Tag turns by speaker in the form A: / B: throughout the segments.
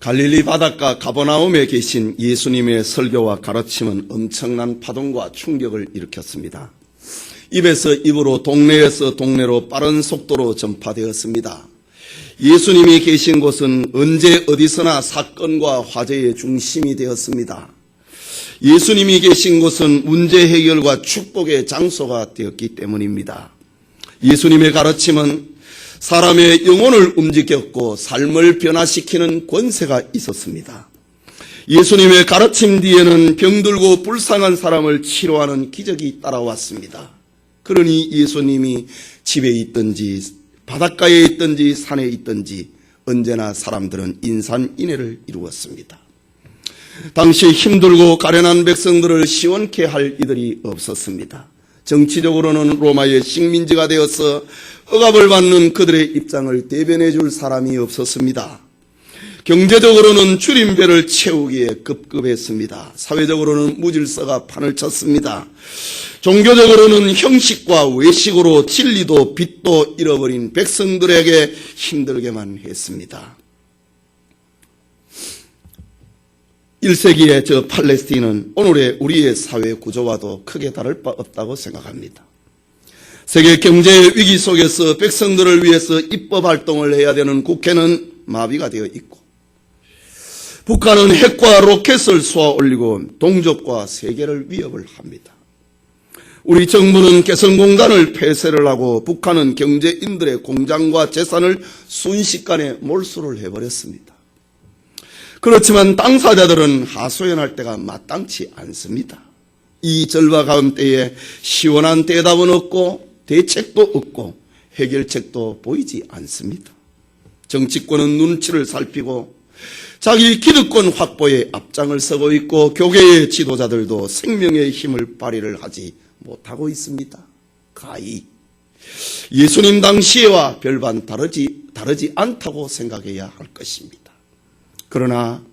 A: 갈릴리 바닷가 가버나움에 계신 예수님의 설교와 가르침은 엄청난 파동과 충격을 일으켰습니다. 입에서 입으로 동네에서 동네로 빠른 속도로 전파되었습니다. 예수님이 계신 곳은 언제 어디서나 사건과 화제의 중심이 되었습니다. 예수님이 계신 곳은 문제 해결과 축복의 장소가 되었기 때문입니다. 예수님의 가르침은 사람의 영혼을 움직였고 삶을 변화시키는 권세가 있었습니다. 예수님의 가르침 뒤에는 병들고 불쌍한 사람을 치료하는 기적이 따라왔습니다. 그러니 예수님이 집에 있든지 바닷가에 있든지 산에 있든지 언제나 사람들은 인산인해를 이루었습니다. 당시 힘들고 가련한 백성들을 시원케 할 이들이 없었습니다. 정치적으로는 로마의 식민지가 되어서 억압을 받는 그들의 입장을 대변해 줄 사람이 없었습니다. 경제적으로는 줄임배를 채우기에 급급했습니다. 사회적으로는 무질서가 판을 쳤습니다. 종교적으로는 형식과 외식으로 진리도 빛도 잃어버린 백성들에게 힘들게만 했습니다. 1세기의 저 팔레스틴은 오늘의 우리의 사회 구조와도 크게 다를 바 없다고 생각합니다. 세계 경제의 위기 속에서 백성들을 위해서 입법 활동을 해야 되는 국회는 마비가 되어 있고, 북한은 핵과 로켓을 쏘아 올리고 동족과 세계를 위협을 합니다. 우리 정부는 개성공단을 폐쇄를 하고 북한은 경제인들의 공장과 재산을 순식간에 몰수를 해버렸습니다. 그렇지만 당사자들은 하소연할 때가 마땅치 않습니다. 이 절박한 때에 시원한 대답은 없고 대책도 없고 해결책도 보이지 않습니다. 정치권은 눈치를 살피고 자기 기득권 확보에 앞장을 서고 있고 않교계의 지도자들도 생명의 힘을 발휘를 하지 못하고 있습니다. 가히 예수님 당시에와 별반 다르지 않다고 생각해야 할 것입니다. 그러나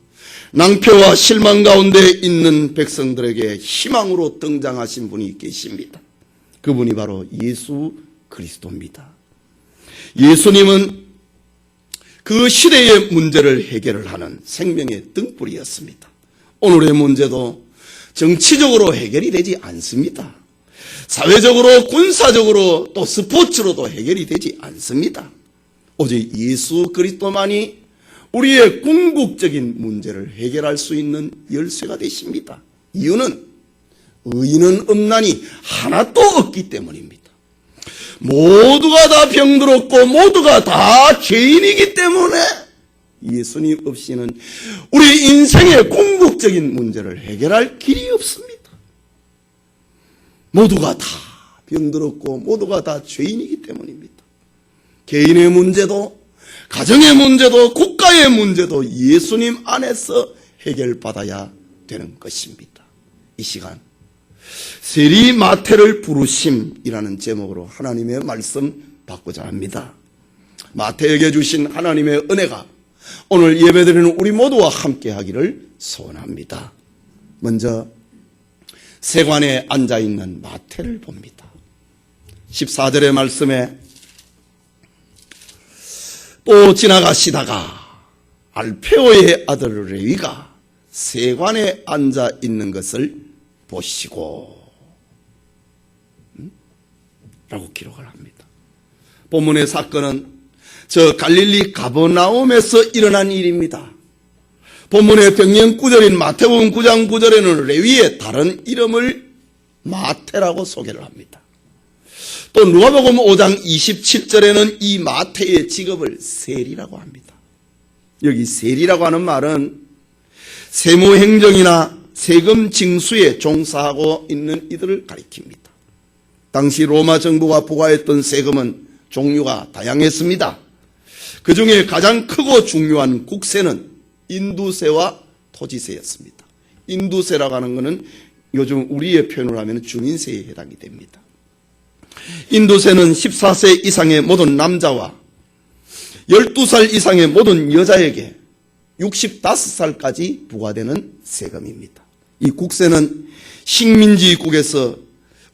A: 낭패와 실망 가운데 있는 백성들에게 희망으로 등장하신 분이 계십니다. 그분이 바로 예수 그리스도입니다. 예수님은 그 시대의 문제를 해결을 하는 생명의 등불이었습니다. 오늘의 문제도 정치적으로 해결이 되지 않습니다. 사회적으로, 군사적으로, 또 스포츠로도 해결이 되지 않습니다. 오직 예수 그리스도만이 우리의 궁극적인 문제를 해결할 수 있는 열쇠가 되십니다. 이유는 의인은 없나니 하나도 없기 때문입니다. 모두가 다 병들었고 모두가 다 죄인이기 때문에 예수님 없이는 우리 인생의 궁극적인 문제를 해결할 길이 없습니다. 모두가 다 병들었고 모두가 다 죄인이기 때문입니다. 개인의 문제도 가정의 문제도 국가의 문제도 예수님 안에서 해결받아야 되는 것입니다. 이 시간 세리마태를 부르심이라는 제목으로 하나님의 말씀 받고자 합니다. 마태에게 주신 하나님의 은혜가 오늘 예배드리는 우리 모두와 함께 하기를 소원합니다. 먼저 세관에 앉아있는 마태를 봅니다. 14절의 말씀에 또 지나가시다가 알페오의 아들 레위가 세관에 앉아 있는 것을 보시고 라고 기록을 합니다. 본문의 사건은 저 갈릴리 가버나움에서 일어난 일입니다. 본문의 병령 구절인 마태복음 9장 9절에는 레위의 다른 이름을 마태라고 소개를 합니다. 또 누가복음 5장 27절에는 이 마태의 직업을 세리라고 합니다. 여기 세리라고 하는 말은 세무행정이나 세금 징수에 종사하고 있는 이들을 가리킵니다. 당시 로마 정부가 부과했던 세금은 종류가 다양했습니다. 그 중에 가장 크고 중요한 국세는 인두세와 토지세였습니다. 인두세라고 하는 것은 요즘 우리의 표현으로 하면 주민세에 해당이 됩니다. 인두세는 14세 이상의 모든 남자와 12살 이상의 모든 여자에게 65살까지 부과되는 세금입니다. 이 국세는 식민지국에서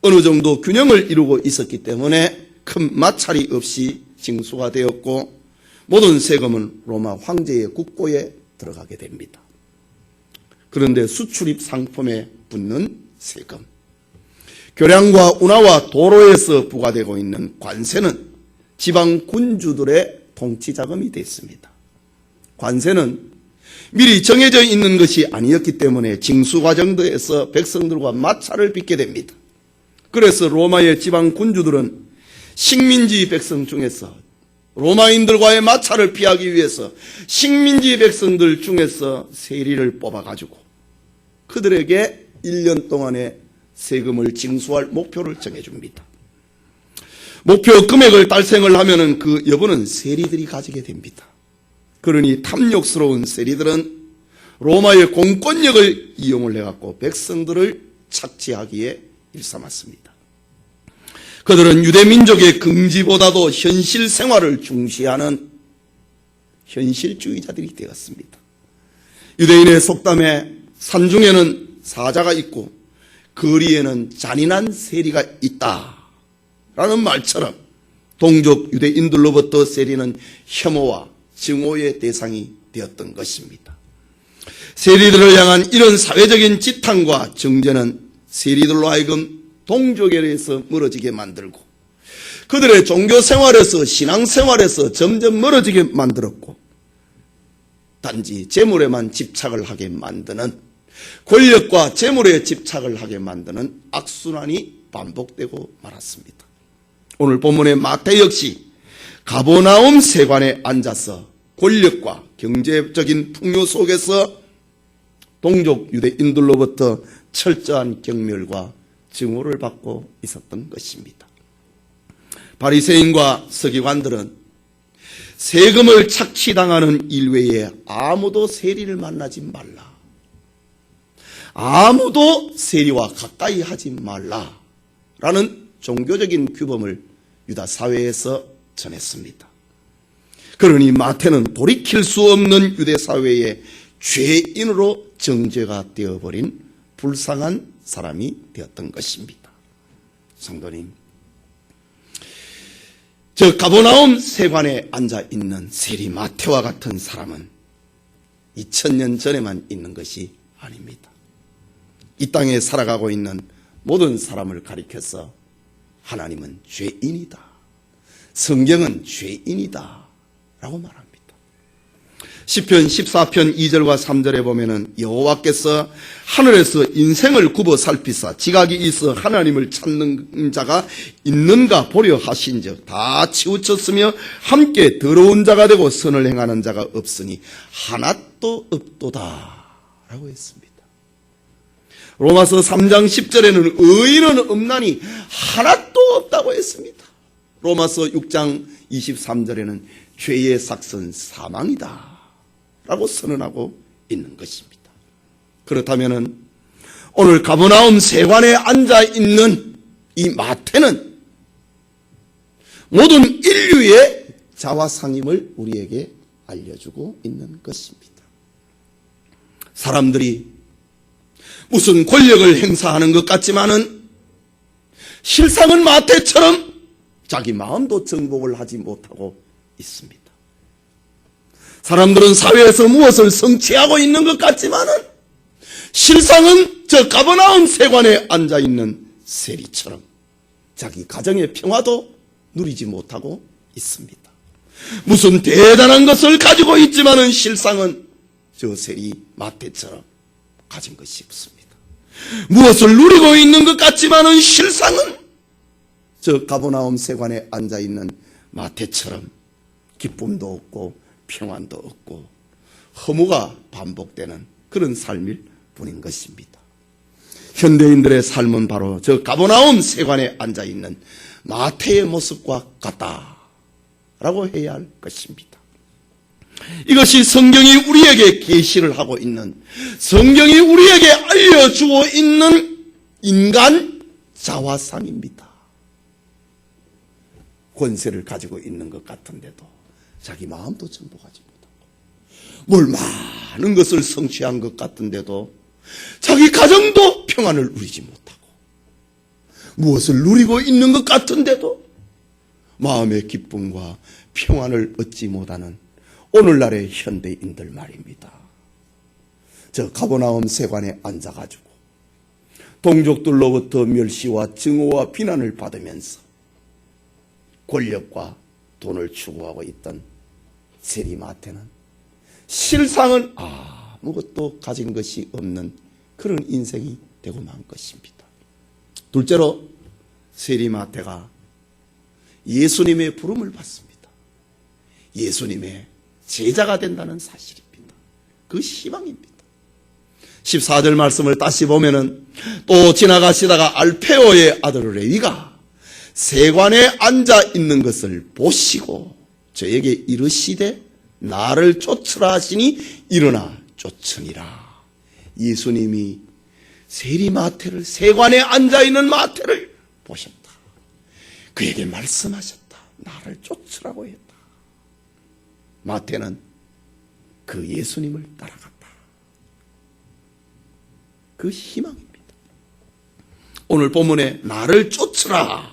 A: 어느 정도 균형을 이루고 있었기 때문에 큰 마찰이 없이 징수가 되었고 모든 세금은 로마 황제의 국고에 들어가게 됩니다. 그런데 수출입 상품에 붙는 세금, 교량과 운하와 도로에서 부과되고 있는 관세는 지방 군주들의 통치 자금이 됐습니다. 관세는 미리 정해져 있는 것이 아니었기 때문에 징수 과정에서 백성들과 마찰을 빚게 됩니다. 그래서 로마의 지방 군주들은 식민지 백성 중에서 로마인들과의 마찰을 피하기 위해서 식민지 백성들 중에서 세리를 뽑아가지고 그들에게 1년 동안의 세금을 징수할 목표를 정해줍니다. 목표 금액을 달성을 하면은 그 여부는 세리들이 가지게 됩니다. 그러니 탐욕스러운 세리들은 로마의 공권력을 이용을 해갖고 백성들을 착취하기에 일삼았습니다. 그들은 유대민족의 긍지보다도 현실 생활을 중시하는 현실주의자들이 되었습니다. 유대인의 속담에 산중에는 사자가 있고 거리에는 잔인한 세리가 있다라는 말처럼 동족 유대인들로부터 세리는 혐오와 증오의 대상이 되었던 것입니다. 세리들을 향한 이런 사회적인 지탄과 정죄는 세리들로 하여금 동족에서 멀어지게 만들고 그들의 종교생활에서 신앙생활에서 점점 멀어지게 만들었고 단지 재물에만 집착을 하게 만드는 권력과 재물에 집착을 하게 만드는 악순환이 반복되고 말았습니다. 오늘 본문의 마태 역시 가버나움 세관에 앉아서 권력과 경제적인 풍요 속에서 동족 유대인들로부터 철저한 경멸과 증오를 받고 있었던 것입니다. 바리새인과 서기관들은 세금을 착취당하는 일외에 아무도 세리를 만나지 말라, 아무도 세리와 가까이 하지 말라라는 종교적인 규범을 유다 사회에서 전했습니다. 그러니 마태는 돌이킬 수 없는 유대 사회의 죄인으로 정죄가 되어버린 불쌍한 사람이 되었던 것입니다. 성도님, 저 가버나움 세관에 앉아있는 세리 마태와 같은 사람은 2000년 전에만 있는 것이 아닙니다. 이 땅에 살아가고 있는 모든 사람을 가리켜서 하나님은 죄인이다, 성경은 죄인이다 라고 말합니다. 시편 14편 2절과 3절에 보면은 여호와께서 하늘에서 인생을 굽어 살피사 지각이 있어 하나님을 찾는 자가 있는가 보려 하신즉 다 치우쳤으며 함께 더러운 자가 되고 선을 행하는 자가 없으니 하나도 없도다 라고 했습니다. 로마서 3장 10절에는 의인은 없나니 하나도 없다고 했습니다. 로마서 6장 23절에는 죄의 삭선 사망이다 라고 선언하고 있는 것입니다. 그렇다면 오늘 가버나움 세관에 앉아있는 이 마태는 모든 인류의 자화상임을 우리에게 알려주고 있는 것입니다. 사람들이 무슨 권력을 행사하는 것 같지만은 실상은 마태처럼 자기 마음도 정복을 하지 못하고 있습니다. 사람들은 사회에서 무엇을 성취하고 있는 것 같지만은 실상은 저 가버나움 세관에 앉아있는 세리처럼 자기 가정의 평화도 누리지 못하고 있습니다. 무슨 대단한 것을 가지고 있지만은 실상은 저 세리 마태처럼 가진 것이 없습니다. 무엇을 누리고 있는 것 같지만은 실상은 저 가버나움 세관에 앉아있는 마태처럼 기쁨도 없고 평안도 없고 허무가 반복되는 그런 삶일 뿐인 것입니다. 현대인들의 삶은 바로 저 가버나움 세관에 앉아있는 마태의 모습과 같다라고 해야 할 것입니다. 이것이 성경이 우리에게 계시를 하고 있는, 성경이 우리에게 알려주고 있는 인간 자화상입니다. 권세를 가지고 있는 것 같은데도 자기 마음도 정복하지 못하고, 뭘 많은 것을 성취한 것 같은데도 자기 가정도 평안을 누리지 못하고, 무엇을 누리고 있는 것 같은데도 마음의 기쁨과 평안을 얻지 못하는 오늘날의 현대인들 말입니다. 저 가버나움 세관에 앉아가지고 동족들로부터 멸시와 증오와 비난을 받으면서 권력과 돈을 추구하고 있던 세리마태는 실상은 아무것도 가진 것이 없는 그런 인생이 되고 만 것입니다. 둘째로 세리마태가 예수님의 부름을 받습니다. 예수님의 제자가 된다는 사실입니다. 그 희망입니다. 14절 말씀을 다시 보면은 또 지나가시다가 알페오의 아들 레위가 세관에 앉아 있는 것을 보시고 저에게 이르시되 나를 쫓으라 하시니 일어나 쫓으니라. 예수님이 세리마태를, 세관에 앉아 있는 마태를 보셨다. 그에게 말씀하셨다. 나를 쫓으라고 했다. 마태는 그 예수님을 따라갔다. 그 희망입니다. 오늘 본문에 나를 쫓으라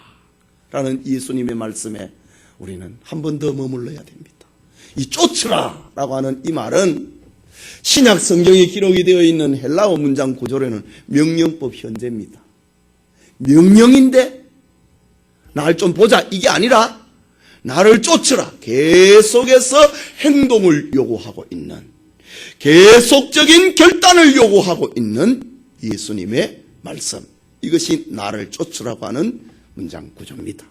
A: 라는 예수님의 말씀에 우리는 한 번 더 머물러야 됩니다. 이 쫓으라 라고 하는 이 말은 신약 성경에 기록이 되어 있는 헬라어 문장 구조로는 명령법 현재입니다. 명령인데 날 좀 보자 이게 아니라 나를 쫓으라, 계속해서 행동을 요구하고 있는, 계속적인 결단을 요구하고 있는 예수님의 말씀, 이것이 나를 쫓으라고 하는 문장 구조입니다.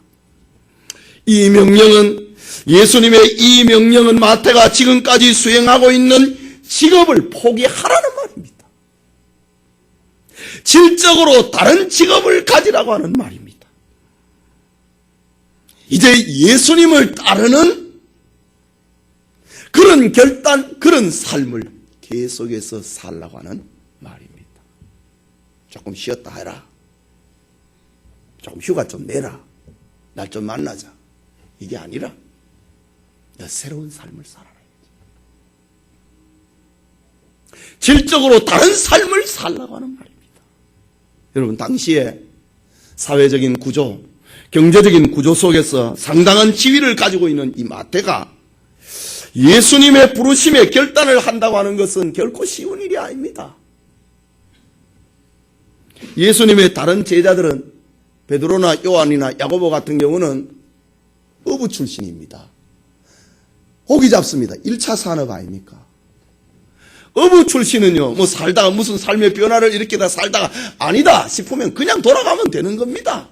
A: 이 명령은, 예수님의 이 명령은 마태가 지금까지 수행하고 있는 직업을 포기하라는 말입니다. 질적으로 다른 직업을 가지라고 하는 말입니다. 이제 예수님을 따르는 그런 결단, 그런 삶을 계속해서 살라고 하는 말입니다. 조금 쉬었다 해라. 조금 휴가 좀 내라. 날 좀 만나자. 이게 아니라 너 새로운 삶을 살아라. 질적으로 다른 삶을 살라고 하는 말입니다. 여러분, 당시에 사회적인 구조, 경제적인 구조 속에서 상당한 지위를 가지고 있는 이 마태가 예수님의 부르심에 결단을 한다고 하는 것은 결코 쉬운 일이 아닙니다. 예수님의 다른 제자들은 베드로나 요한이나 야고보 같은 경우는 어부 출신입니다. 고기 잡습니다. 1차 산업 아닙니까? 어부 출신은요, 뭐 살다가 무슨 삶의 변화를 일으키다 살다가 아니다 싶으면 그냥 돌아가면 되는 겁니다.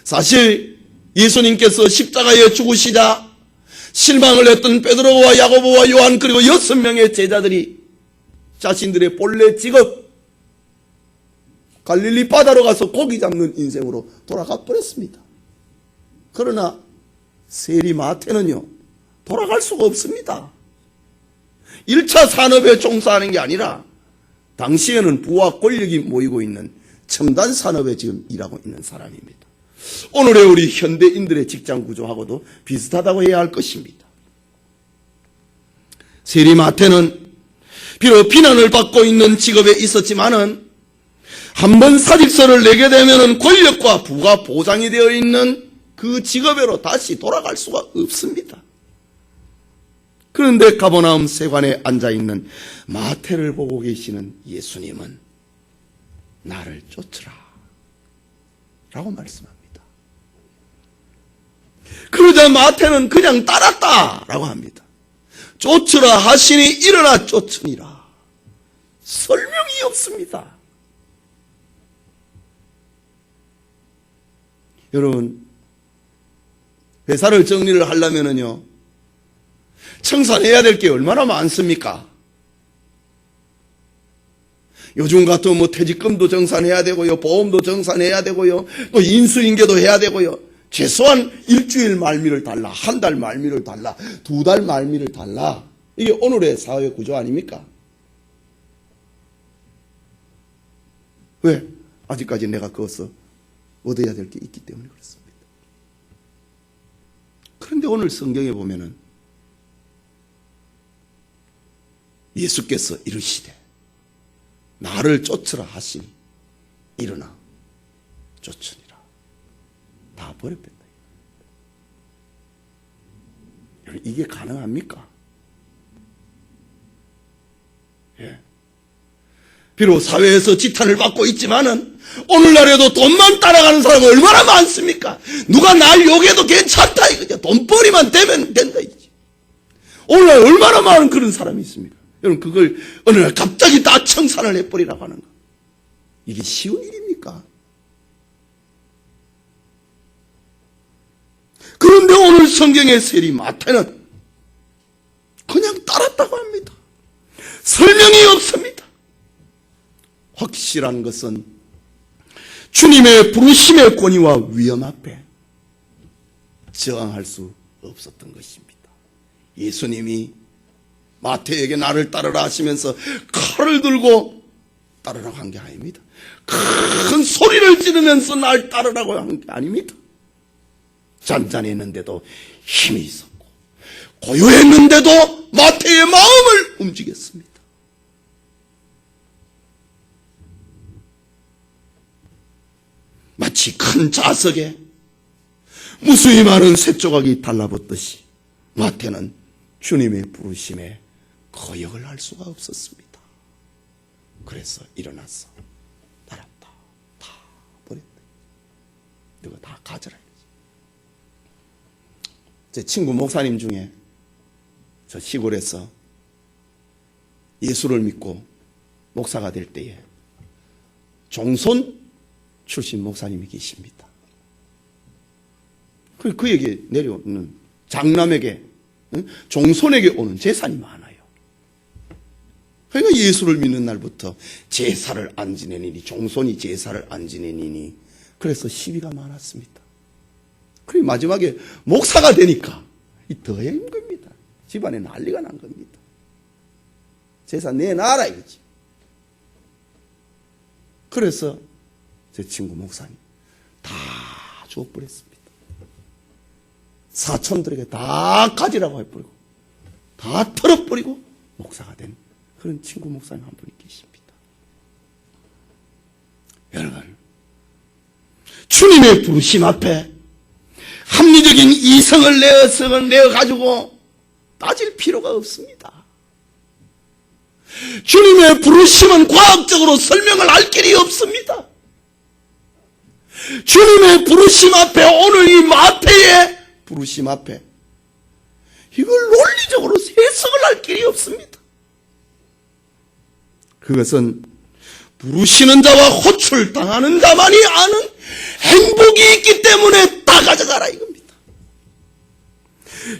A: 사실 예수님께서 십자가에 죽으시자 실망을 했던 베드로와 야고보와 요한 그리고 6명의 제자들이 자신들의 본래 직업 갈릴리 바다로 가서 고기 잡는 인생으로 돌아가 버렸습니다. 그러나 세리마태는요, 돌아갈 수가 없습니다. 1차 산업에 종사하는 게 아니라 당시에는 부와 권력이 모이고 있는 첨단 산업에 지금 일하고 있는 사람입니다. 오늘의 우리 현대인들의 직장 구조하고도 비슷하다고 해야 할 것입니다. 세리마태는 비록 비난을 받고 있는 직업에 있었지만은 한번 사직서를 내게 되면 권력과 부가 보장이 되어 있는 그 직업으로 다시 돌아갈 수가 없습니다. 그런데 가버나움 세관에 앉아있는 마태를 보고 계시는 예수님은 나를 쫓으라 라고 말씀합니다. 그러자 마태는 그냥 따랐다 라고 합니다. 쫓으라 하시니 일어나 쫓으니라. 설명이 없습니다. 여러분, 회사를 정리를 하려면은요, 청산해야 될 게 얼마나 많습니까? 요즘 같은 뭐 퇴직금도 정산해야 되고요, 보험도 정산해야 되고요, 또 인수인계도 해야 되고요. 최소한 일주일 말미를 달라, 한 달 말미를 달라, 2달 말미를 달라. 이게 오늘의 사회 구조 아닙니까? 왜? 아직까지 내가 그것을 얻어야 될 게 있기 때문에 그렇습니다. 그런데 오늘 성경에 보면은 예수께서 이르시되 나를 쫓으라 하시니 일어나 쫓으니라. 다 버려뺐다. 이게 가능합니까? 예. 비록 사회에서 지탄을 받고 있지만은 오늘날에도 돈만 따라가는 사람이 얼마나 많습니까? 누가 날 욕해도 괜찮다 이거죠. 돈벌이만 되면 된다 이거지. 오늘날 얼마나 많은 그런 사람이 있습니까? 여러분 그걸 어느 날 갑자기 다 청산을 해버리라고 하는 거. 이게 쉬운 일입니까? 그런데 오늘 성경의 세리 마태는 그냥 따랐다고 합니다. 설명이 없습니다. 확실한 것은 주님의 부르심의 권위와 위험 앞에 저항할 수 없었던 것입니다. 예수님이 마태에게 나를 따르라 하시면서 칼을 들고 따르라고 한 게 아닙니다. 큰 소리를 지르면서 날 따르라고 한 게 아닙니다. 잔잔했는데도 힘이 있었고 고요했는데도 마태의 마음을 움직였습니다. 마치 큰 자석에 무수히 많은 쇳조각이 달라붙듯이 마태는 주님의 부르심에 거역을 할 수가 없었습니다. 그래서 일어나서 따랐다. 다 버렸다. 이거 다 가져라. 제 친구 목사님 중에 저 시골에서 예수를 믿고 목사가 될 때에 종손 출신 목사님이 계십니다. 그에게 내려오는 장남에게 종손에게 오는 재산이 많아요. 그러니까 예수를 믿는 날부터 제사를 안 지내니니 종손이 제사를 안 지내니니 그래서 시비가 많았습니다. 그리고 마지막에 목사가 되니까 더 힘든 겁니다. 집안에 난리가 난 겁니다. 제사 내놔라 이거지. 그래서 제 친구 목사님 다 주워버렸습니다. 사촌들에게 다 가지라고 해버리고 다 털어버리고 목사가 된 그런 친구 목사님 한 분이 계십니다. 여러분 주님의 부르심 앞에 합리적인 이성을 내어가지고 따질 필요가 없습니다. 주님의 부르심은 과학적으로 설명을 할 길이 없습니다. 주님의 부르심 앞에 오늘 이 마태의 부르심 앞에 이걸 논리적으로 해석을 할 길이 없습니다. 그것은 부르시는 자와 호출당하는 자만이 아는 행복이 있기 때문에 다 가져가라 이겁니다.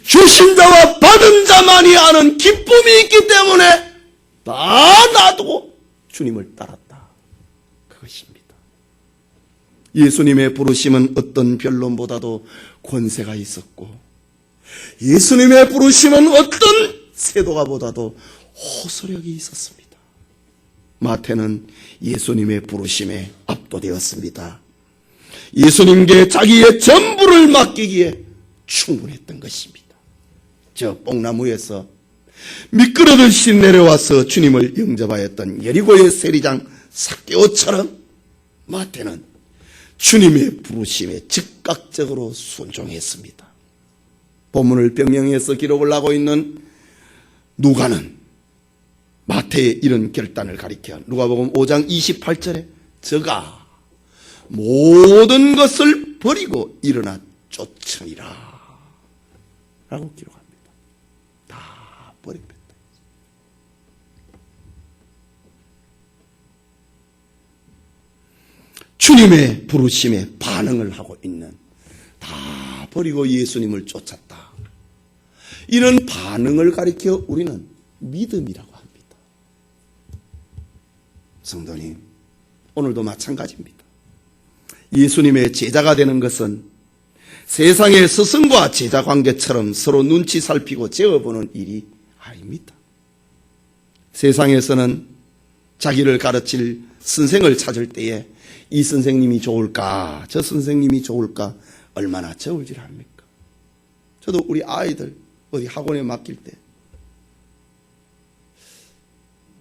A: 주신 자와 받은 자만이 아는 기쁨이 있기 때문에 다 놔두고 주님을 따랐다. 그것입니다. 예수님의 부르심은 어떤 변론보다도 권세가 있었고 예수님의 부르심은 어떤 세도가보다도 호소력이 있었습니다. 마태는 예수님의 부르심에 압도되었습니다. 예수님께 자기의 전부를 맡기기에 충분했던 것입니다. 저 뽕나무에서 미끄러듯이 내려와서 주님을 영접하였던 여리고의 세리장 삭개오처럼 마태는 주님의 부르심에 즉각적으로 순종했습니다. 본문을 병명해서 기록을 하고 있는 누가는 마태의 이런 결단을 가리켜 누가복음 5장 28절에 저가 모든 것을 버리고 일어나 쫓으니라 라고 기록합니다. 다 버렸다. 주님의 부르심에 반응을 하고 있는 다 버리고 예수님을 쫓았다. 이런 반응을 가리켜 우리는 믿음이라고 합니다. 성도님, 오늘도 마찬가지입니다. 예수님의 제자가 되는 것은 세상의 스승과 제자 관계처럼 서로 눈치 살피고 재어보는 일이 아닙니다. 세상에서는 자기를 가르칠 선생을 찾을 때에 이 선생님이 좋을까 저 선생님이 좋을까 얼마나 저울질합니까? 저도 우리 아이들 어디 학원에 맡길 때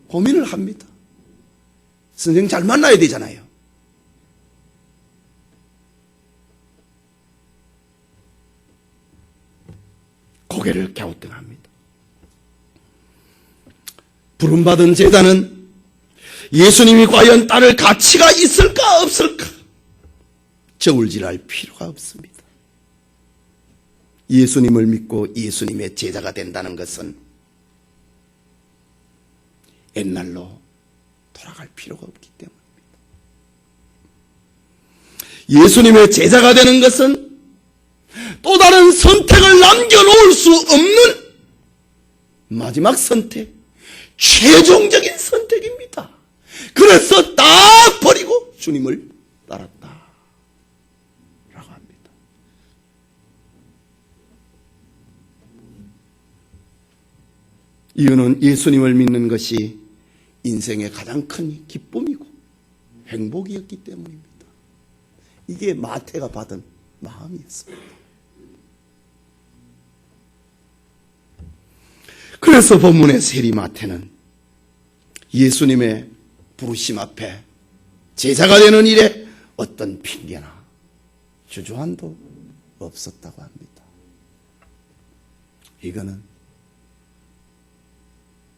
A: 고민을 합니다. 선생님 잘 만나야 되잖아요. 고개를 갸우뚱합니다. 부름받은 제자는 예수님이 과연 따를 가치가 있을까 없을까 저울질할 필요가 없습니다. 예수님을 믿고 예수님의 제자가 된다는 것은 옛날로 돌아갈 필요가 없기 때문입니다. 예수님의 제자가 되는 것은 또 다른 선택을 남겨놓을 수 없는 마지막 선택, 최종적인 선택입니다. 그래서 다 버리고 주님을 따랐다 라고 합니다. 이유는 예수님을 믿는 것이 인생의 가장 큰 기쁨이고 행복이었기 때문입니다. 이게 마태가 받은 마음이었습니다. 그래서 본문의 세리 마태는 예수님의 부르심 앞에 제자가 되는 일에 어떤 핑계나 주저함도 없었다고 합니다. 이거는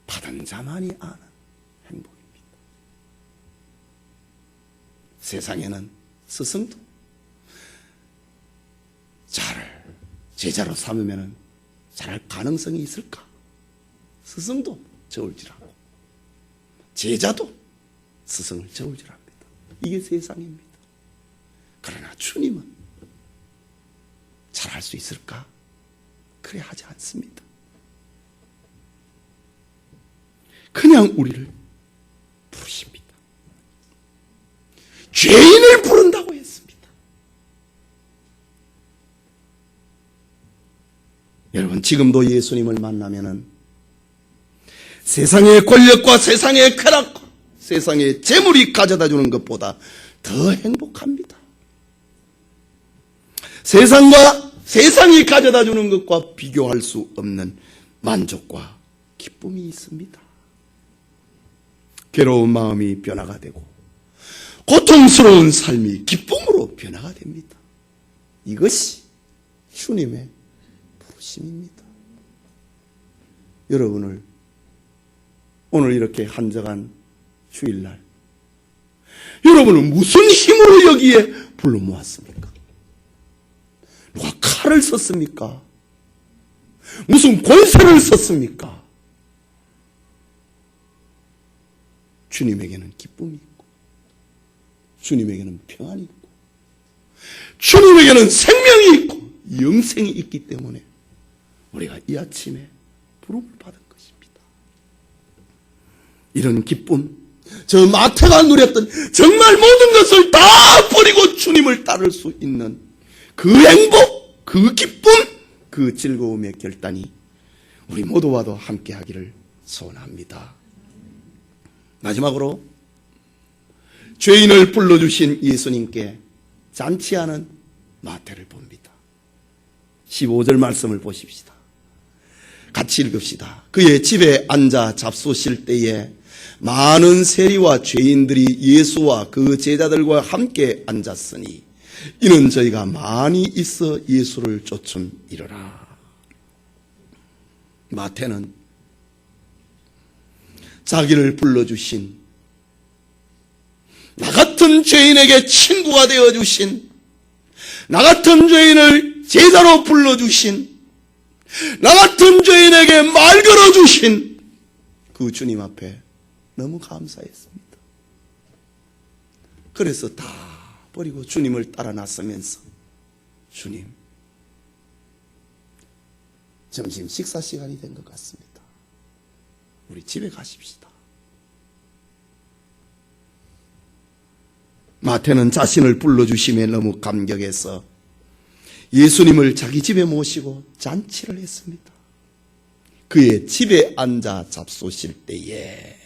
A: 받은 자만이 아는 행복입니다. 세상에는 스승도 제자로 삼으면 잘할 가능성이 있을까? 스승도 저울질하고 제자도 스승을 저울질합니다. 이게 세상입니다. 그러나 주님은 잘할 수 있을까? 그래 하지 않습니다. 그냥 우리를 부르십니다. 죄인을 부른다고 했습니다. 여러분, 지금도 예수님을 만나면은 세상의 권력과 세상의 쾌락과 세상의 재물이 가져다 주는 것보다 더 행복합니다. 세상이 가져다 주는 것과 비교할 수 없는 만족과 기쁨이 있습니다. 괴로운 마음이 변화가 되고 고통스러운 삶이 기쁨으로 변화가 됩니다. 이것이 주님의 부르심입니다. 여러분을 오늘 이렇게 한적한 주일날 여러분을 무슨 힘으로 여기에 불러 모았습니까? 누가 칼을 썼습니까? 무슨 권세를 썼습니까? 주님에게는 기쁨이 있고 주님에게는 평안이 있고 주님에게는 생명이 있고 영생이 있기 때문에 우리가 이 아침에 부름을 받은 것입니다. 이런 기쁨, 저 마태가 누렸던 정말 모든 것을 다 버리고 주님을 따를 수 있는 그 행복, 그 기쁨, 그 즐거움의 결단이 우리 모두와도 함께 하기를 소원합니다. 마지막으로 죄인을 불러주신 예수님께 잔치하는 마태를 봅니다. 15절 말씀을 보십시다. 같이 읽읍시다. 그의 집에 앉아 잡수실 때에 많은 세리와 죄인들이 예수와 그 제자들과 함께 앉았으니 이는 저희가 많이 있어 예수를 쫓음이러라. 마태는 자기를 불러주신, 나 같은 죄인에게 친구가 되어주신, 나 같은 죄인을 제자로 불러주신, 나 같은 죄인에게 말 걸어주신 그 주님 앞에 너무 감사했습니다. 그래서 다 버리고 주님을 따라 나서면서 주님, 점심 식사 시간이 된 것 같습니다. 우리 집에 가십시다. 마태는 자신을 불러주심에 너무 감격해서 예수님을 자기 집에 모시고 잔치를 했습니다. 그의 집에 앉아 잡수실 때에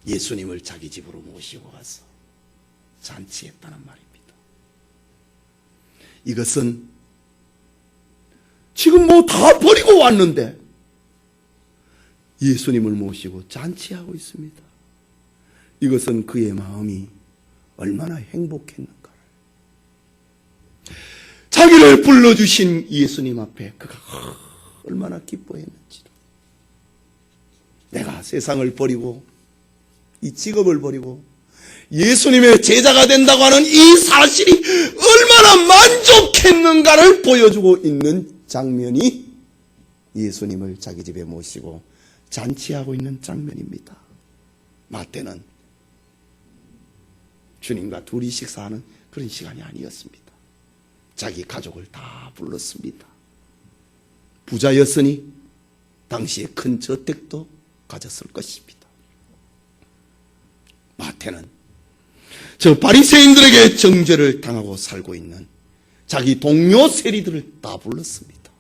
A: 예수님을 자기 집으로 모시고 가서 잔치했다는 말입니다. 이것은 지금 뭐 다 버리고 왔는데 예수님을 모시고 잔치하고 있습니다. 이것은 그의 마음이 얼마나 행복했는가를, 자기를 불러주신 예수님 앞에 그가 얼마나 기뻐했는지를 내가 세상을 버리고 이 직업을 버리고 예수님의 제자가 된다고 하는 이 사실이 얼마나 만족했는가를 보여주고 있는 장면이 예수님을 자기 집에 모시고 잔치하고 있는 장면입니다. 마태는 주님과 둘이 식사하는 그런 시간이 아니었습니다. 자기 가족을 다 불렀습니다. 부자였으니 당시에 큰 저택도 가졌을 것입니다. 마태는 저 바리새인들에게 정죄를 당하고 살고 있는 자기 동료 세리들을 다 불렀습니다.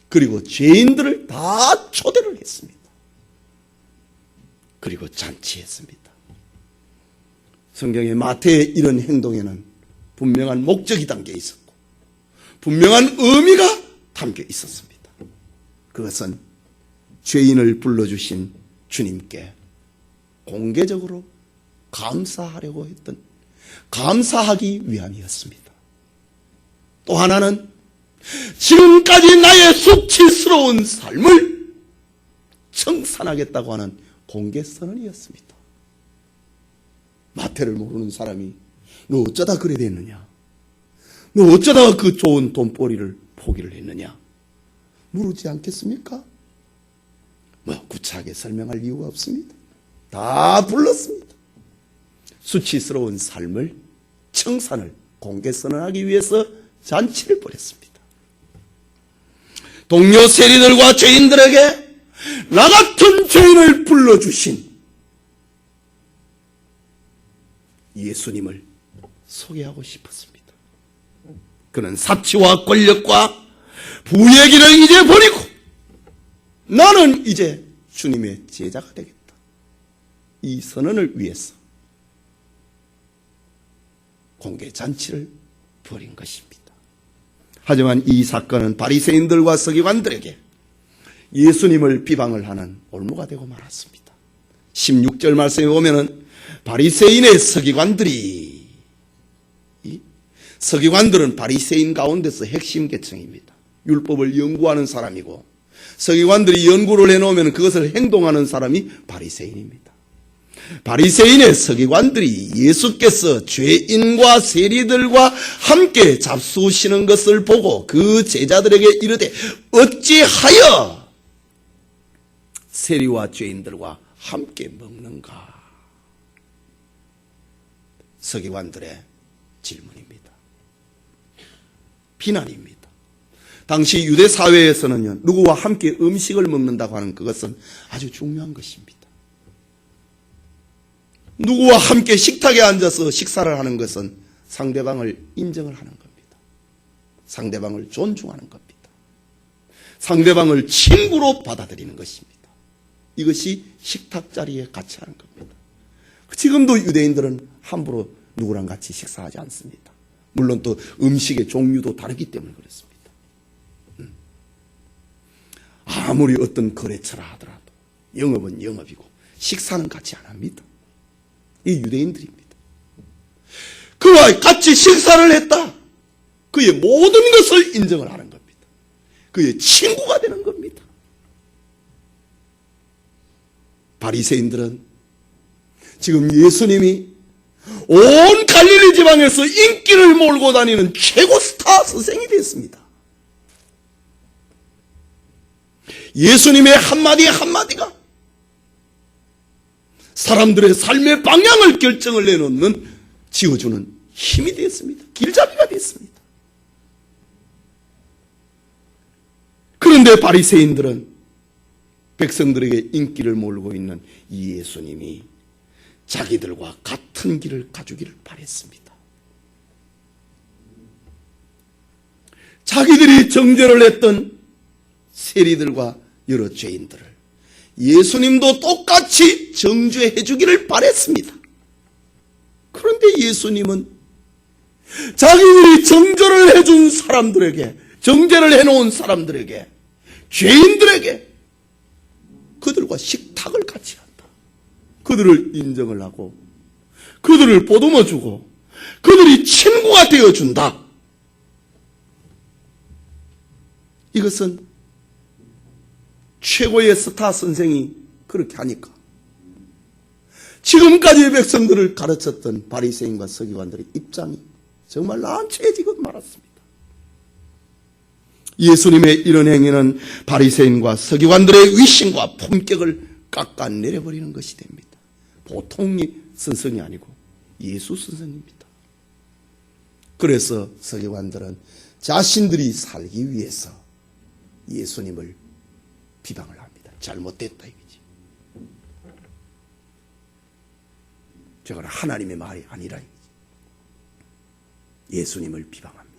A: 그리고 죄인들을 다 초대를 했습니다. 그리고 잔치했습니다. 성경의 마태의 이런 행동에는 분명한 목적이 담겨 있었고 분명한 의미가 담겨 있었습니다. 그것은 죄인을 불러주신 주님께 공개적으로 감사하려고 했던, 감사하기 위함이었습니다. 또 하나는 지금까지 나의 수치스러운 삶을 청산하겠다고 하는 공개 선언이었습니다. 마태를 모르는 사람이 너 어쩌다 그래 됐느냐? 너 어쩌다가 그 좋은 돈벌이를 포기를 했느냐? 물지 않겠습니까? 구차하게 설명할 이유가 없습니다. 다 불렀습니다. 수치스러운 삶을 청산을 공개 선언하기 위해서 잔치를 벌였습니다. 동료 세리들과 죄인들에게 나 같은 죄인을 불러주신 예수님을 소개하고 싶었습니다. 그는 사치와 권력과 부의 길을 이제 버리고 나는 이제 주님의 제자가 되겠다. 이 선언을 위해서 공개 잔치를 벌인 것입니다. 하지만 이 사건은 바리새인들과 서기관들에게 예수님을 비방을 하는 올무가 되고 말았습니다. 16절 말씀에 보면은 바리새인의 서기관들은 바리새인 가운데서 핵심 계층입니다. 율법을 연구하는 사람이고 서기관들이 연구를 해놓으면 그것을 행동하는 사람이 바리새인입니다. 바리새인의 서기관들이 예수께서 죄인과 세리들과 함께 잡수시는 것을 보고 그 제자들에게 이르되 어찌하여 세리와 죄인들과 함께 먹는가? 서기관들의 질문입니다. 비난입니다. 당시 유대 사회에서는요, 누구와 함께 음식을 먹는다고 하는 그것은 아주 중요한 것입니다. 누구와 함께 식탁에 앉아서 식사를 하는 것은 상대방을 인정을 하는 겁니다. 상대방을 존중하는 겁니다. 상대방을 친구로 받아들이는 것입니다. 이것이 식탁 자리에 같이 하는 겁니다. 지금도 유대인들은 함부로 누구랑 같이 식사하지 않습니다. 물론 또 음식의 종류도 다르기 때문에 그렇습니다. 아무리 어떤 거래처라 하더라도 영업은 영업이고 식사는 같이 안 합니다. 이 유대인들입니다. 그와 같이 식사를 했다. 그의 모든 것을 인정을 하는 겁니다. 그의 친구가 되는 겁니다. 바리새인들은 지금 예수님이 온 갈릴리 지방에서 인기를 몰고 다니는 최고 스타 선생이 됐습니다. 예수님의 한마디 한마디가 사람들의 삶의 방향을 결정을 내놓는, 지어주는 힘이 됐습니다. 길잡이가 됐습니다. 그런데 바리새인들은 백성들에게 인기를 몰고 있는 이 예수님이 자기들과 같은 길을 가주기를 바랬습니다. 자기들이 정죄를 했던 세리들과 여러 죄인들을 예수님도 똑같이 정죄해 주기를 바랬습니다. 그런데 예수님은 자기들이 정죄를 해준 사람들에게, 정죄를 해놓은 사람들에게, 죄인들에게 그들과 식탁을 같이 한다. 그들을 인정을 하고 그들을 보듬어주고 그들이 친구가 되어준다. 이것은 최고의 스타 선생이 그렇게 하니까 지금까지의 백성들을 가르쳤던 바리새인과 서기관들의 입장이 정말 난처해지고 말았습니다. 예수님의 이런 행위는 바리새인과 서기관들의 위신과 품격을 깎아내려버리는 것이 됩니다. 보통의 선성이 아니고 예수 선성입니다. 그래서 서기관들은 자신들이 살기 위해서 예수님을 비방을 합니다. 잘못됐다 이거지. 저건 하나님의 말이 아니라 이거지. 예수님을 비방합니다.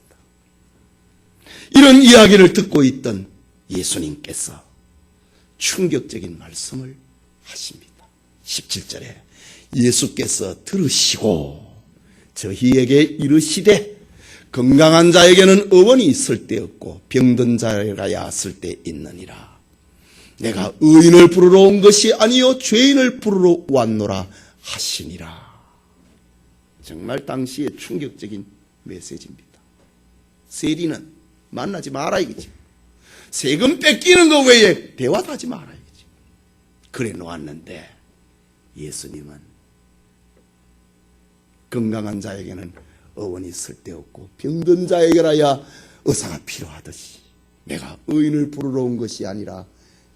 A: 이런 이야기를 듣고 있던 예수님께서 충격적인 말씀을 하십니다. 17절에 예수께서 들으시고 저희에게 이르시되 건강한 자에게는 의원이 있을 때 없고 병든 자에게야 쓸 때 있느니라. 내가 의인을 부르러 온 것이 아니요 죄인을 부르러 왔노라 하시니라. 정말 당시에 충격적인 메시지입니다. 세리는 만나지 마라 이거지. 세금 뺏기는 거 외에 대화도 하지 마라 이거지. 그래 놓았는데 예수님은 건강한 자에게는 의원이 쓸데없고 병든 자에게라야 의사가 필요하듯이 내가 의인을 부르러 온 것이 아니라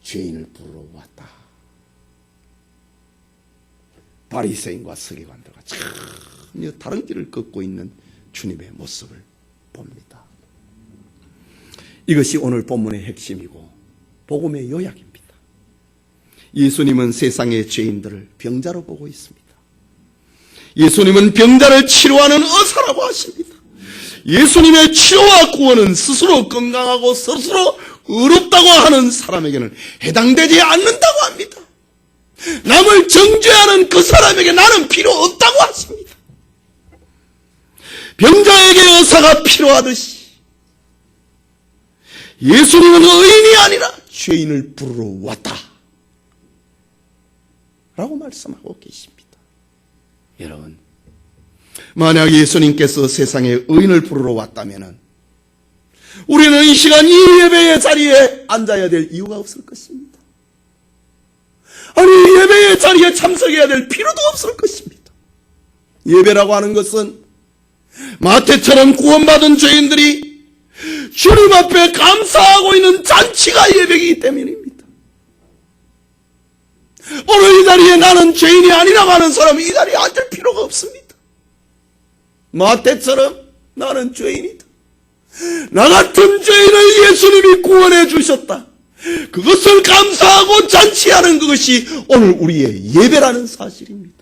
A: 죄인을 부르러 왔다. 바리새인과 서기관들과 전혀 다른 길을 걷고 있는 주님의 모습을 봅니다. 이것이 오늘 본문의 핵심이고 복음의 요약입니다. 예수님은 세상의 죄인들을 병자로 보고 있습니다. 예수님은 병자를 치료하는 의사라고 하십니다. 예수님의 치료와 구원은 스스로 건강하고 스스로 의롭다고 하는 사람에게는 해당되지 않는다고 합니다. 남을 정죄하는 그 사람에게 나는 필요 없다고 하십니다. 병자에게 의사가 필요하듯이 예수님은 의인이 아니라 죄인을 부르러 왔다 라고 말씀하고 계십니다. 여러분, 만약 예수님께서 세상에 의인을 부르러 왔다면 우리는 이 시간 이 예배의 자리에 앉아야 될 이유가 없을 것입니다. 아니, 예배의 자리에 참석해야 될 필요도 없을 것입니다. 예배라고 하는 것은 마태처럼 구원받은 죄인들이 주님 앞에 감사하고 있는 잔치가 예배이기 때문입니다. 오늘 이 자리에 나는 죄인이 아니라고 하는 사람은 이 자리에 앉을 필요가 없습니다. 마태처럼 나는 죄인이다. 나 같은 죄인을 예수님이 구원해 주셨다. 그것을 감사하고 잔치하는 그것이 오늘 우리의 예배라는 사실입니다.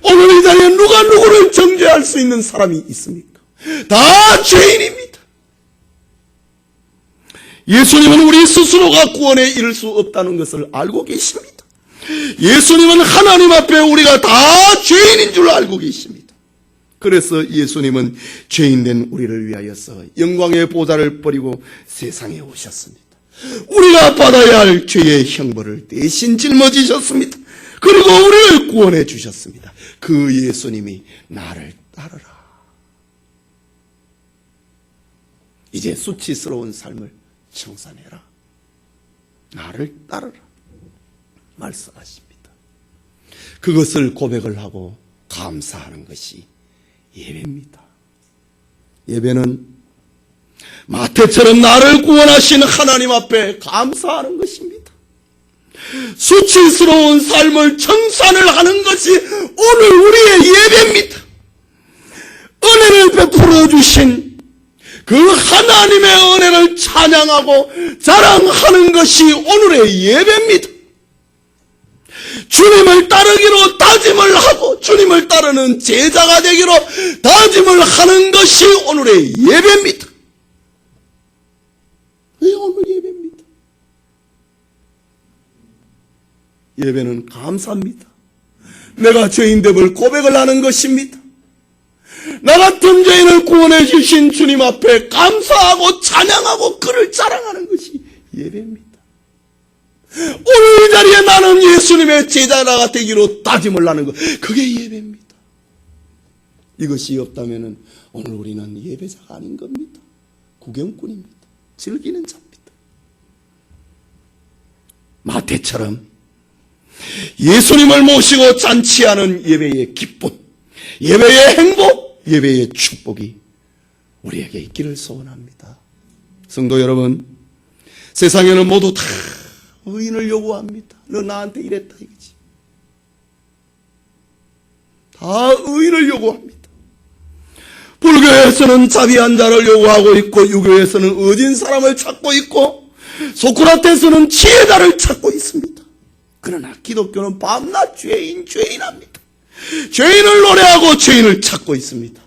A: 오늘 이 자리에 누가 누구를 정죄할 수 있는 사람이 있습니까? 다 죄인입니다. 예수님은 우리 스스로가 구원에 이를 수 없다는 것을 알고 계십니다. 예수님은 하나님 앞에 우리가 다 죄인인 줄 알고 계십니다. 그래서 예수님은 죄인된 우리를 위하여서 영광의 보좌를 버리고 세상에 오셨습니다. 우리가 받아야 할 죄의 형벌을 대신 짊어지셨습니다. 그리고 우리를 구원해 주셨습니다. 그 예수님이 나를 따르라. 이제 수치스러운 삶을 청산해라. 나를 따르라. 말씀하십니다. 그것을 고백을 하고 감사하는 것이 예배입니다. 예배는 마태처럼 나를 구원하신 하나님 앞에 감사하는 것입니다. 수치스러운 삶을 청산을 하는 것이 오늘 우리의 예배입니다. 은혜를 베풀어 주신 그 하나님의 은혜를 찬양하고 자랑하는 것이 오늘의 예배입니다. 주님을 따르기로 다짐을 하고 주님을 따르는 제자가 되기로 다짐을 하는 것이 오늘의 예배입니다. 왜 오늘 예배입니다? 예배는 감사입니다. 내가 죄인됨을 고백을 하는 것입니다. 나 같은 죄인을 구원해 주신 주님 앞에 감사하고 찬양하고 그를 자랑하는 것이 예배입니다. 오늘 이 자리에 나는 예수님의 제자가 되기로 다짐을 하는 것, 그게 예배입니다. 이것이 없다면 오늘 우리는 예배자가 아닌 겁니다. 구경꾼입니다. 즐기는 자입니다. 마태처럼 예수님을 모시고 잔치하는 예배의 기쁨, 예배의 행복, 예배의 축복이 우리에게 있기를 소원합니다. 성도 여러분, 세상에는 모두 다 의인을 요구합니다. 너 나한테 이랬다 이거지. 다 의인을 요구합니다. 불교에서는 자비한 자를 요구하고 있고, 유교에서는 의진 사람을 찾고 있고, 소크라테스는 지혜자를 찾고 있습니다. 그러나 기독교는 밤낮 죄인합니다. 죄인을 노래하고 죄인을 찾고 있습니다.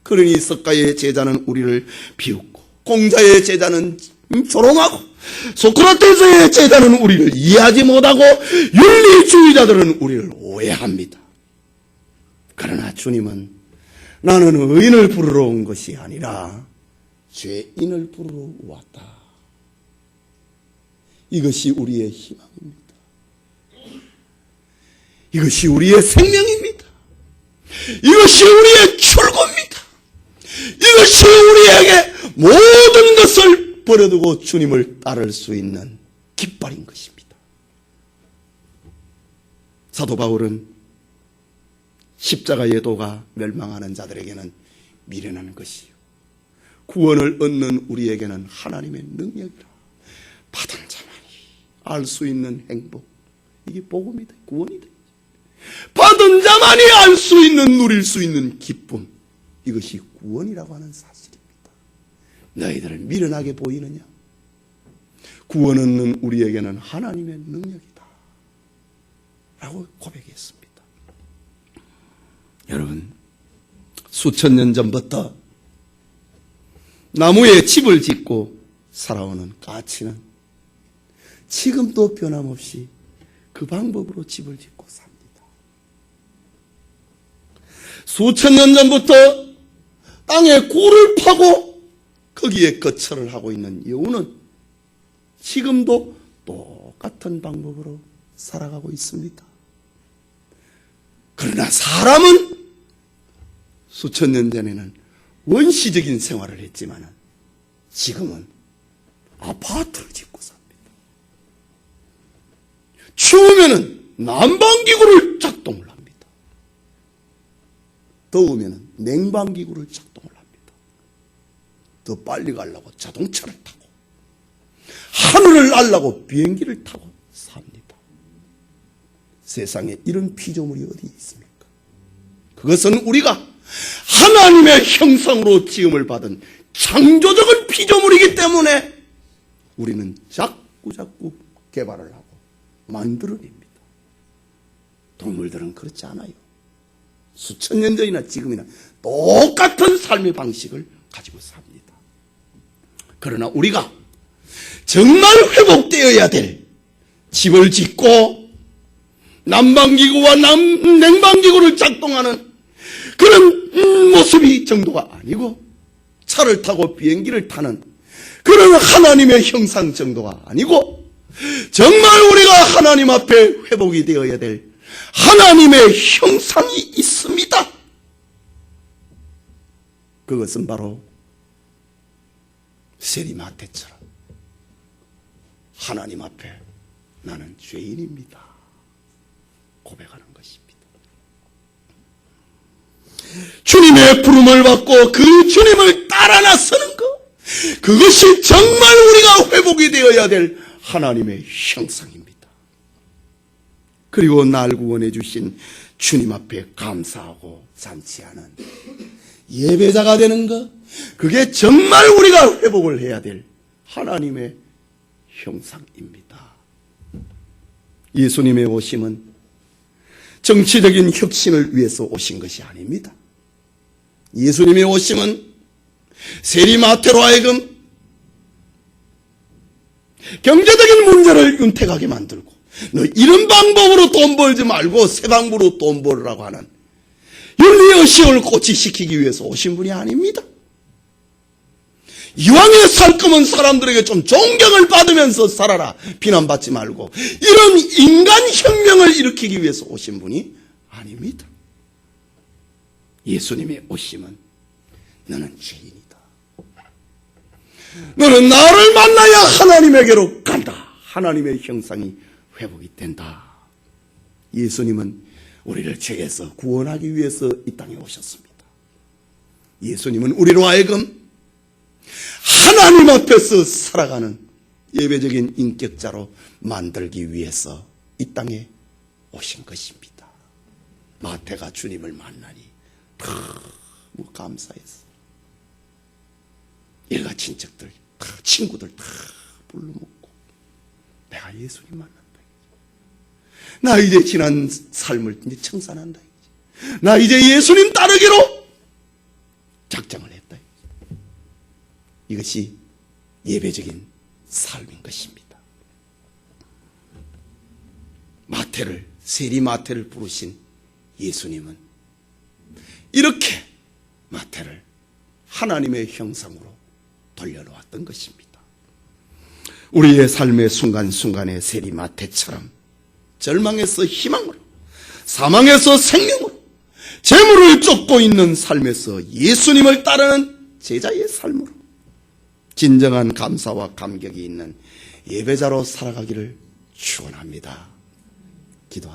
A: 그러니 석가의 제자는 우리를 비웃고, 공자의 제자는 조롱하고, 소크라테스의 제자는 우리를 이해하지 못하고, 윤리주의자들은 우리를 오해합니다. 그러나 주님은 나는 의인을 부르러 온 것이 아니라 죄인을 부르러 왔다. 이것이 우리의 희망입니다. 이것이 우리의 생명입니다. 이것이 우리의 출구입니다. 이것이 우리에게 모든 것을 버려두고 주님을 따를 수 있는 깃발인 것입니다. 사도 바울은 십자가의 도가 멸망하는 자들에게는 미련한 것이요, 구원을 얻는 우리에게는 하나님의 능력이라. 받은 자만이 알 수 있는 행복, 이게 복음이다, 구원이다. 받은 자만이 알 수 있는, 누릴 수 있는 기쁨, 이것이 구원이라고 하는 사실입니다. 너희들은 미련하게 보이느냐? 구원 얻는 우리에게는 하나님의 능력이다 라고 고백했습니다. 여러분, 수천 년 전부터 나무에 집을 짓고 살아오는 가치는 지금도 변함없이 그 방법으로 집을 짓고 삽니다. 수천 년 전부터 땅에 굴을 파고 거기에 거처를 하고 있는 여우는 지금도 똑같은 방법으로 살아가고 있습니다. 그러나 사람은 수천 년 전에는 원시적인 생활을 했지만 지금은 아파트를 짓고 삽니다. 추우면은 난방기구를 작동을 합니다. 더우면은 냉방기구를 작동을 합니다. 더 빨리 가려고 자동차를 타고, 하늘을 날려고 비행기를 타고 삽니다. 세상에 이런 피조물이 어디 있습니까? 그것은 우리가 하나님의 형상으로 지음을 받은 창조적인 피조물이기 때문에 우리는 자꾸 개발을 하고 만들어냅니다. 동물들은 그렇지 않아요. 수천 년 전이나 지금이나 똑같은 삶의 방식을 가지고 삽니다. 그러나 우리가 정말 회복되어야 될 집을 짓고 난방기구와 냉방기구를 작동하는 그런 모습이 정도가 아니고, 차를 타고 비행기를 타는 그런 하나님의 형상 정도가 아니고, 정말 우리가 하나님 앞에 회복이 되어야 될 하나님의 형상이 있습니다. 그것은 바로 세리마태처럼 하나님 앞에 나는 죄인입니다 고백하는 것입니다. 주님의 부름을 받고 그 주님을 따라 나서는 것, 그것이 정말 우리가 회복이 되어야 될 하나님의 형상입니다. 그리고 날 구원해 주신 주님 앞에 감사하고 잔치하는 예배자가 되는 것, 그게 정말 우리가 회복을 해야 될 하나님의 형상입니다. 예수님의 오심은 정치적인 혁신을 위해서 오신 것이 아닙니다. 예수님의 오심은 세리마태로 하여금 경제적인 문제를 윤택하게 만들고, 너 이런 방법으로 돈 벌지 말고 새 방법으로 돈 벌으라고 하는 윤리의식을 고치시키기 위해서 오신 분이 아닙니다. 이왕에 살 거면 사람들에게 좀 존경을 받으면서 살아라, 비난받지 말고, 이런 인간혁명을 일으키기 위해서 오신 분이 아닙니다. 예수님의 오심은 너는 죄인이다, 너는 나를 만나야 하나님에게로 간다, 하나님의 형상이 회복이 된다, 예수님은 우리를 죄에서 구원하기 위해서 이 땅에 오셨습니다. 예수님은 우리로 하여금 하나님 앞에서 살아가는 예배적인 인격자로 만들기 위해서 이 땅에 오신 것입니다. 마태가 주님을 만나니 너무 감사했어. 일가 친척들, 다 친구들 다 불러먹고 내가 예수님 만난다. 나 이제 지난 삶을 이제 청산한다. 나 이제 예수님 따르기로 작정을 했다. 이것이 예배적인 삶인 것입니다. 마태를, 세리 마태를 부르신 예수님은 이렇게 마태를 하나님의 형상으로 돌려놓았던 것입니다. 우리의 삶의 순간순간의 세리 마태처럼 절망에서 희망으로, 사망에서 생명으로, 재물을 쫓고 있는 삶에서 예수님을 따르는 제자의 삶으로 진정한 감사와 감격이 있는 예배자로 살아가기를 축원합니다. 기도합니다.